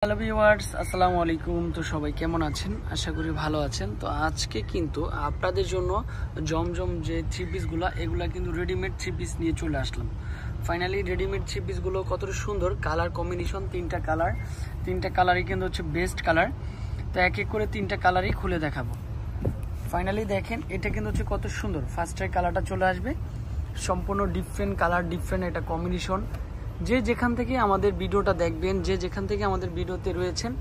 Hello viewers, আসসালামু আলাইকুম। তো সবাই কেমন আছেন? আশা করি ভালো আছেন। তো আজকে কিন্তু আপনাদের জন্য জমজম যে থ্রি পিসগুলো, এগুলা কিন্তু রেডিমেড থ্রি পিস নিয়ে চলে আসলাম। ফাইনালি রেডিমেড থ্রি পিসগুলো কতটা সুন্দর, কালার কম্বিনেশন, তিনটা কালারই কিন্তু হচ্ছে বেস্ট কালার। তো এক এক করে তিনটা কালারই খুলে দেখাবো। ফাইনালি দেখেন, এটা কিন্তু হচ্ছে কত সুন্দর। ফার্স্টের কালারটা চলে আসবে, সম্পূর্ণ ডিফারেন্ট কালার, ডিফারেন্ট একটা কম্বিনেশন। যে যেখান থেকে আমাদের ভিডিওটা দেখবেন, যে যেখান থেকে আমাদের ভিডিওতে রয়েছেন,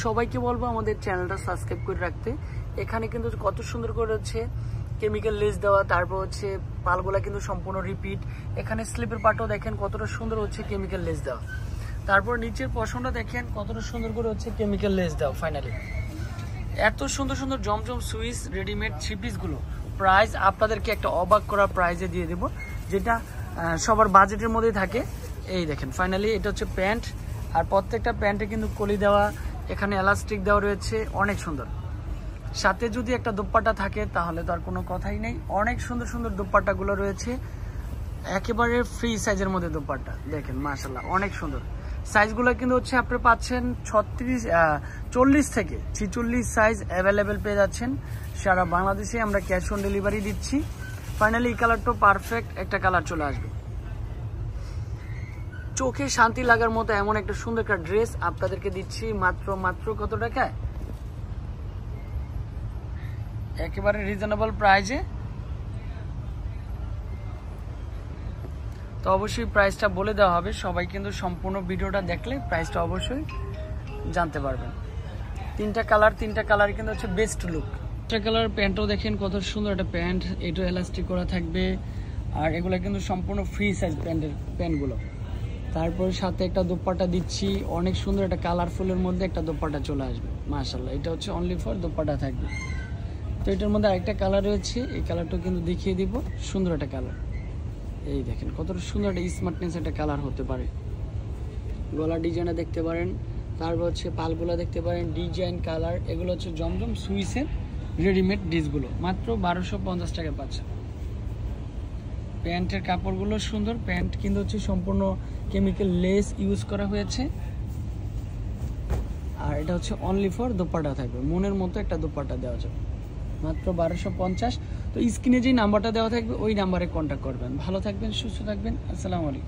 সবাইকে বলবো আমাদের চ্যানেলটা সাবস্ক্রাইব করে রাখতে। এখানে কিন্তু কত সুন্দর করে হচ্ছে কেমিক্যাল লেস দেওয়া, তারপর হচ্ছে পালগুলা কিন্তু সম্পূর্ণ রিপিট। এখানে স্লিপের পাটও দেখেন কতটা সুন্দর হচ্ছে কেমিক্যাল লেস দেওয়া। তারপর নিচের পশনটা দেখেন কতটা সুন্দর করে হচ্ছে কেমিক্যাল লেস দেওয়া। ফাইনালি এত সুন্দর সুন্দর জমজম সুইস রেডিমেড থ্রি পিসগুলো প্রাইস আপনাদেরকে একটা অবাক করা প্রাইজে দিয়ে দেবো, যেটা সবার বাজেটের মধ্যেই থাকে। এই দেখেন, ফাইনালি এটা হচ্ছে প্যান্ট, আর প্রত্যেকটা প্যান্টে কিন্তু কলি দেওয়া, এখানে এলাস্টিক দেওয়া রয়েছে, অনেক সুন্দর। সাথে যদি একটা দোপাট্টা থাকে তাহলে তো আর কোনো কথাই নেই। অনেক সুন্দর সুন্দর দোপাট্টাগুলো রয়েছে, একেবারে ফ্রি সাইজের মধ্যে দোপাট্টা দেখেন, মাশাআল্লাহ অনেক সুন্দর। সাইজগুলো কিন্তু হচ্ছে আপনি পাচ্ছেন 40 থেকে 46 সাইজ অ্যাভেলেবেল পেয়ে যাচ্ছেন সারা বাংলাদেশে। আমরা ক্যাশ অন ডেলিভারি দিচ্ছি। ফাইনালি এই কালারটা পারফেক্ট একটা কালার চলে আসবে। চোখে শান্তি লাগার মতো এমন একটা সুন্দর একটা ড্রেস আপনাদেরকে দিচ্ছি মাত্র কত টাকায়, একেবারে রিজনেবল প্রাইজে। তো অবশ্যই প্রাইসটা বলে দেওয়া হবে, সবাই কিন্তু সম্পূর্ণ ভিডিওটা দেখলে প্রাইসটা অবশ্যই জানতে পারবেন। তিনটা কালার কিন্তু হচ্ছে বেস্ট লুক। একটা কালার প্যান্টও দেখেন কত সুন্দর একটা প্যান্ট, এটাও এলাস্টিক করা থাকবে, আর এগুলো কিন্তু সম্পূর্ণ ফ্রি সাইজ প্যান্টগুলো। তারপর সাথে একটা দোপাট্টা দিচ্ছি, অনেক সুন্দর একটা কালারফুলের মধ্যে একটা দোপাট্টা চলে আসবে, মাশাআল্লাহ। এটা হচ্ছে অনলি ফর দোপাট্টা থাকবে। তো এটার মধ্যে আরেকটা কালার রয়েছে, এই কালারটাও কিন্তু দেখিয়ে দিব, সুন্দর একটা কালার। এই দেখেন কতটা সুন্দর একটা স্মার্টনেস একটা কালার হতে পারে। গলার ডিজাইনটা দেখতে পারেন, তারপর হচ্ছে পালগুলো দেখতে পারেন, ডিজাইন কালার। এগুলো হচ্ছে জমজম সুইসের রেডিমেড ডিসগুলো, মাত্র 1250 টাকা পাচ্ছে। প্যান্টের কাপড়গুলো সুন্দর, প্যান্ট কিন্তু হচ্ছে সম্পূর্ণ কেমিক্যাল লেস ইউজ করা হয়েছে, আর এটা হচ্ছে অনলি ফর দোপাট্টা থাকবে। মনের মতো একটা দোপাট্টা দেওয়া যাবে, মাত্র 1250। তো স্ক্রিনে যে নাম্বারটা দেওয়া থাকবে ওই নাম্বারে কন্ট্যাক্ট করবেন। ভালো থাকবেন, সুস্থ থাকবেন, আসসালামু আলাইকুম।